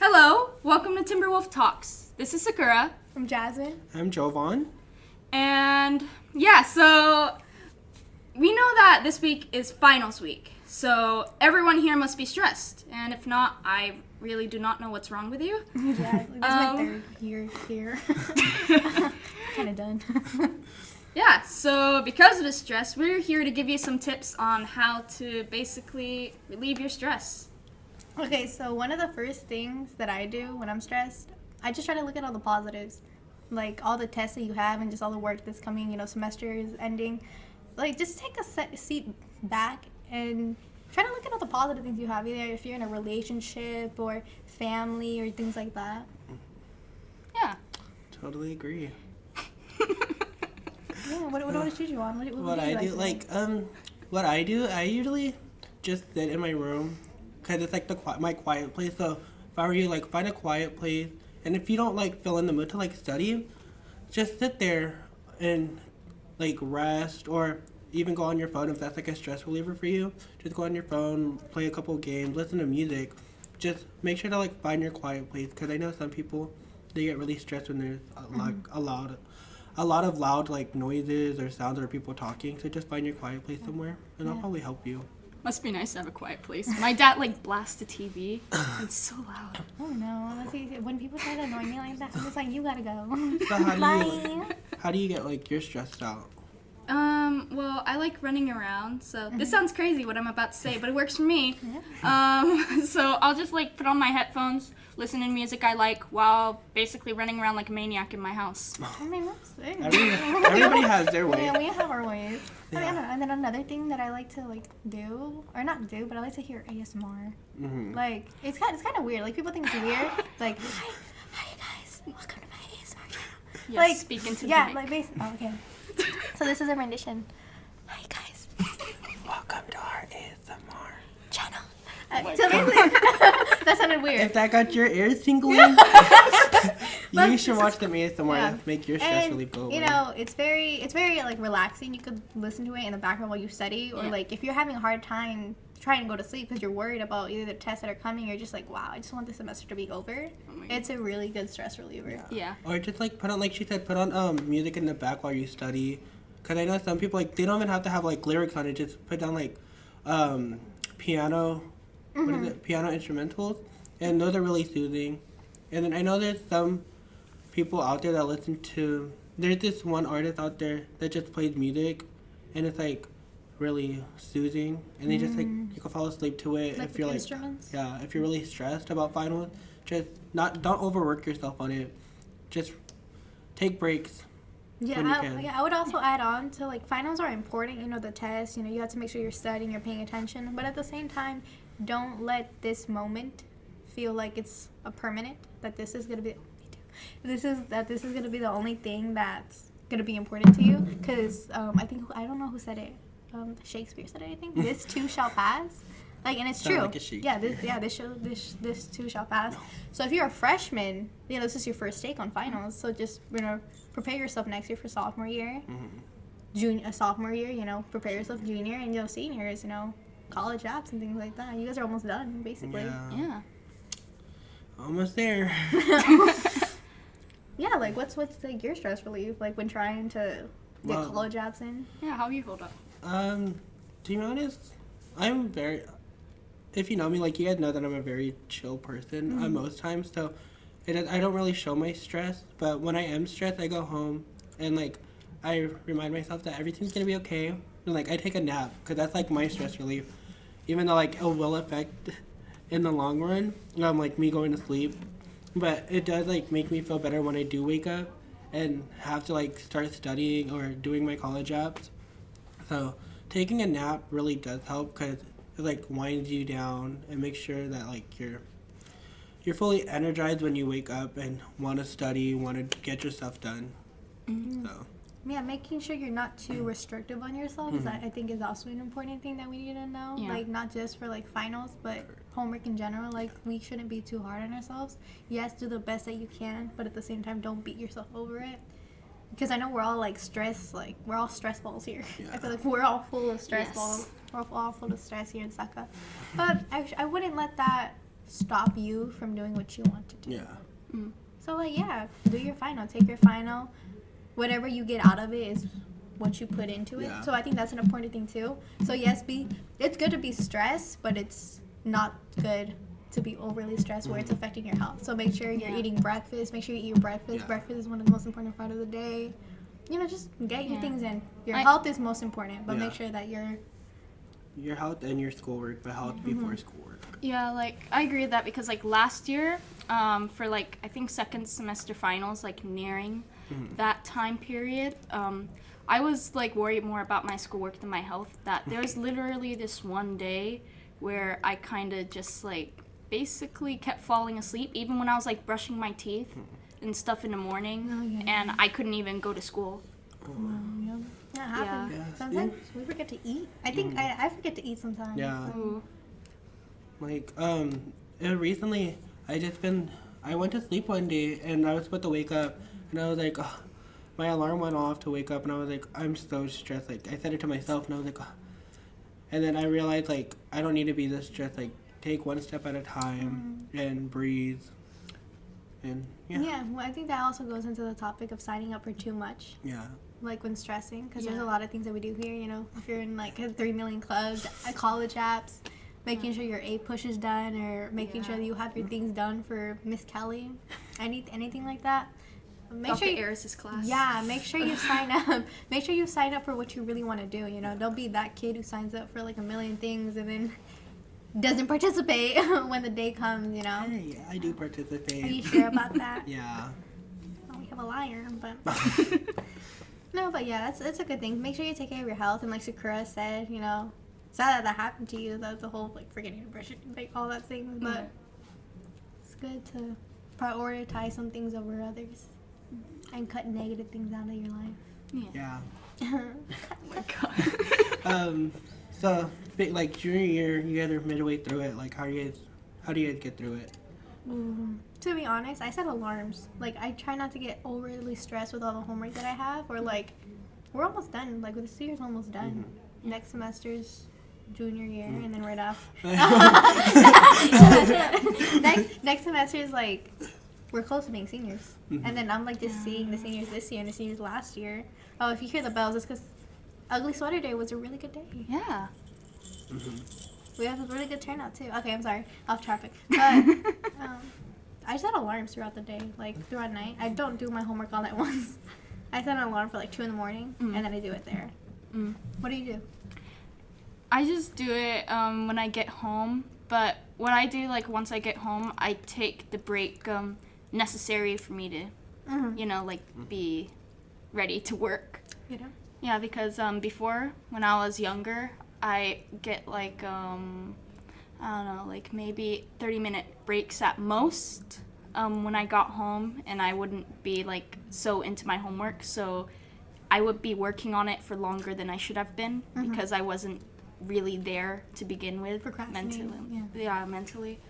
Hello, welcome to Timberwolf Talks. This is Sakura. I'm Jazmin. I'm Jovaughn. And so we know that this week is finals week. So everyone here must be stressed. And if not, I really do not know what's wrong with you. Yeah, this is my third year here. Kind of done. Yeah, so because of the stress, we're here to give you some tips on how to basically relieve your stress. Okay, so one of the first things that I do when I'm stressed, I just try to look at all the positives. Like all the tests that you have and just all the work that's coming, semester is ending. Like just take a seat back and try to look at all the positive things you have, either if you're in a relationship or family or things like that. Yeah. Totally agree. Yeah, what did you do on? What I do, what I do, I usually just sit in my room because it's like my quiet place. So if I were you, find a quiet place, and if you don't feel in the mood to study, just sit there and rest, or even go on your phone if that's a stress reliever for you. Just go on your phone, play a couple games, listen to music. Just make sure to find your quiet place, because I know some people, they get really stressed when there's a lot of loud noises or sounds or people talking. So just find your quiet place somewhere, and that'll probably help you. Must be nice to have a quiet place. My dad blasts the TV. It's so loud. Oh no! When people try to annoy me like that, I'm just like, you gotta go. So how do you get your stressed out? Well, I like running around, so this sounds crazy what I'm about to say, but it works for me. So I'll just put on my headphones, listen to music I like while basically running around like a maniac in my house. I mean, that's it. Everybody has their way. Yeah, we have our ways. Yeah. I don't know. And then another thing that I like to do, or not do, but I like to hear ASMR. Mm-hmm. It's kind of weird. People think it's weird. Hi guys, welcome to my ASMR channel. Yes, speak into the mic. Basically. Oh, okay. So this is a rendition. Hi guys. Welcome to our ASMR Channel. So basically, that sounded weird. If that got your ears tingling, you should watch them ASMR to make your stress relief go away. It's very relaxing. You could listen to it in the background while you study, or if you're having a hard time trying to go to sleep because you're worried about either the tests that are coming, or just wow, I just want this semester to be over. It's a really good stress reliever. Yeah. Or just put on, like she said, put on music in the back while you study. Because I know some people they don't even have to have lyrics on it. Just put down piano. What is it? Piano instrumentals, and those are really soothing. And then I know there's some people out there that listen to. There's this one artist out there that just plays music, and it's really soothing, and they just you can fall asleep to it if you're instruments? if you're really stressed about finals. Just don't overwork yourself on it. Just take breaks. I would also add on to finals are important. The tests. You have to make sure you're studying, you're paying attention, but at the same time, don't let this moment feel like it's a permanent. That this is gonna be. This is gonna be the only thing that's gonna be important to you. Because I don't know who said it. Shakespeare said it. I think this too shall pass. And it's true. This too shall pass. So if you're a freshman, this is your first take on finals. So just prepare yourself next year for sophomore year. Sophomore year, prepare yourself junior, and seniors, college apps and things like that. You guys are almost done, basically. Yeah. Almost there. Yeah, what's your stress relief when trying to get college apps in? Yeah, how you hold up? To be honest, I'm very. If you know me, you guys know that I'm a very chill person most times. So, I don't really show my stress. But when I am stressed, I go home and I remind myself that everything's gonna be okay. And I take a nap, because that's my stress relief. Even though it will affect in the long run, me going to sleep. But it does make me feel better when I do wake up and have to start studying or doing my college apps. So taking a nap really does help, because it winds you down and makes sure that you're fully energized when you wake up and want to study, want to get your stuff done. So. Yeah, making sure you're not too restrictive on yourself I think is also an important thing that we need to know. Yeah. Not just for finals, but homework in general. We shouldn't be too hard on ourselves. Yes, do the best that you can, but at the same time, don't beat yourself over it. Because I know we're all stressed, we're all stress balls here. Yeah. I feel we're all full of stress balls. We're all full of stress here in Saka. But I wouldn't let that stop you from doing what you want to do. Yeah. So, like, yeah, do your final. Take your final. Whatever you get out of it is what you put into it. Yeah. So I think that's an important thing, too. So, yes, it's good to be stressed, but it's not good to be overly stressed where it's affecting your health. So make sure you're eating breakfast. Make sure you eat your breakfast. Yeah. Breakfast is one of the most important part of the day. You know, just get your things in. Your Like- health is most important, but Yeah. make sure that you're... Your health and your schoolwork, but health before schoolwork. Yeah, like, I agree with that because, like, last year, for, like, I think second semester finals, like, nearing that time period, I was, like, worried more about my schoolwork than my health. That there was literally this one day where I kind of just, like, basically kept falling asleep, even when I was, like, brushing my teeth and stuff in the morning, and I couldn't even go to school. That happens. Yeah. Sometimes we forget to eat. I think I forget to eat sometimes. Yeah. Ooh. Like, recently, I went to sleep one day, and I was about to wake up, and I was like, oh, my alarm went off to wake up, and I was like, I'm so stressed. Like, I said it to myself, and I was like, oh. And then I realized, like, I don't need to be this stressed. Like, take one step at a time and breathe. And, Yeah, well, I think that also goes into the topic of signing up for too much. Yeah. Like when stressing, because there's a lot of things that we do here, you know, if you're in like 3 million clubs, college apps, making sure your A push is done, or making sure that you have your things done for Miss Kelly, anything like that. Make Dr. sure Eris's class. Yeah, make sure you sign up. Make sure you sign up for what you really want to do, you know. Don't be that kid who signs up for like a million things and then doesn't participate when the day comes, you know. Hey, I do participate. Are you sure about that? Yeah. Oh, we have a liar, but... No, but yeah, that's a good thing. Make sure you take care of your health, and like Sakura said, you know, sad that happened to you, the whole like forgetting to brush it, like all that things, but it's good to prioritize some things over others and cut negative things out of your life. Yeah. Oh my god. So, like, junior year, you guys are midway through it. Like, how do you guys get through it? To be honest, I set alarms. Like, I try not to get overly stressed with all the homework that I have, or like, we're almost done. Like, this year's almost done. Next semester's junior year, and then right after. next semester is like, we're close to being seniors. And then I'm like just seeing the seniors this year and the seniors last year. Oh, if you hear the bells, it's because Ugly Sweater Day was a really good day. Yeah. We have a really good turnout too. Okay, I'm sorry, off topic. But I set alarms throughout the day, like throughout night. I don't do my homework all at once. I set an alarm for like 2 in the morning, and then I do it there. What do you do? I just do it when I get home. But what I do, like once I get home, I take the break necessary for me to, you know, like be ready to work. You know? Yeah, because before, when I was younger, I get like, I don't know, like maybe 30-minute breaks at most when I got home, and I wouldn't be like so into my homework, so I would be working on it for longer than I should have been because I wasn't really there to begin with mentally. Mentally.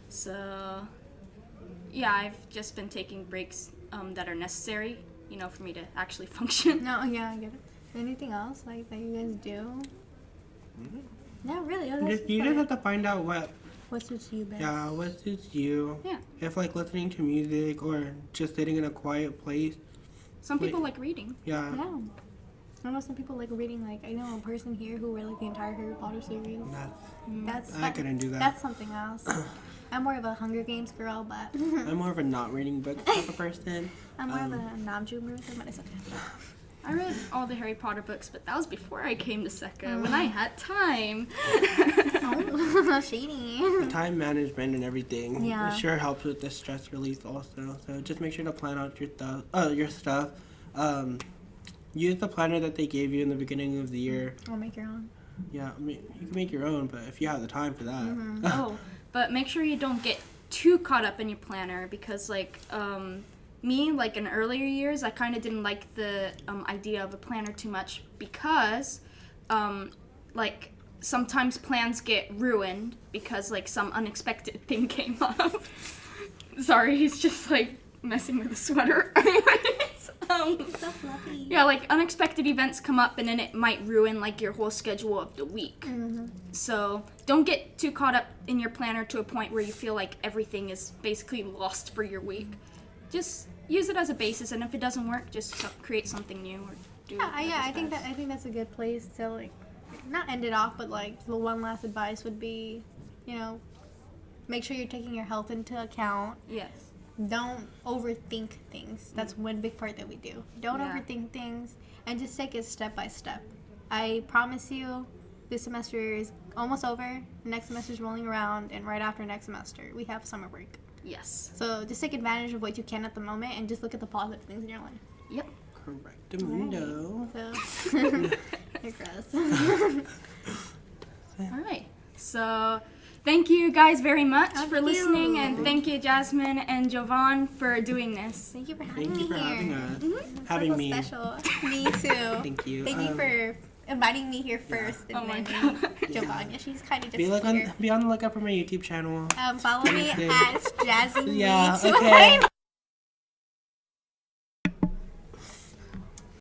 So, yeah, I've just been taking breaks that are necessary, you know, for me to actually function. No, yeah, I get it. Anything else like that you guys do? No, really. You just have to find out what suits you best. Yeah, what suits you. Yeah. If like listening to music or just sitting in a quiet place. Some people like reading. Yeah. Yeah. I know some people like reading. Like I know a person here who read like the entire Harry Potter series. I couldn't do that. That's something else. I'm more of a Hunger Games girl, but I'm more of a not reading books type of person. I'm more of a Namjoon person, but it's okay. I read all the Harry Potter books, but that was before I came to SECA, when I had time. Oh, shady. Time management and everything. Yeah. It sure helps with the stress release also. So just make sure to plan out your stuff. Use the planner that they gave you in the beginning of the year. Or make your own. Yeah, I mean, you can make your own, but if you have the time for that. Oh, but make sure you don't get too caught up in your planner because, like, me, like, in earlier years, I kind of didn't like the idea of a planner too much because, like, sometimes plans get ruined because, like, some unexpected thing came up. Sorry, he's just, like, messing with the sweater. Anyways. So fluffy. Yeah, like unexpected events come up and then it might ruin like your whole schedule of the week. Mm-hmm. So don't get too caught up in your planner to a point where you feel like everything is basically lost for your week. Just use it as a basis, and if it doesn't work, just create something new or do. I think that's a good place to like not end it off, but like the one last advice would be, you know, make sure you're taking your health into account. Yes. Don't overthink things. That's one big part that we do. Don't Yeah. overthink things and just take it step by step. I promise you, this semester is almost over. Next semester is rolling around, and right after next semester, we have summer break. Yes. So just take advantage of what you can at the moment and just look at the positive things in your life. Yep. Correctamundo. So, you're gross. All right. So, thank you guys very much Oh, for thank listening, you. and thank you, Jazmin and Jovaughn, for doing this. Thank you for having Thank me you for here. having us. It's Having so me. special. Me too. Thank you. Thank you for inviting me here first, and Oh my then God. Jovaughn. Yeah, she's kind of just Be here. on the lookout for my YouTube channel. Follow me Anything. at Jazmin. Yeah, too. okay.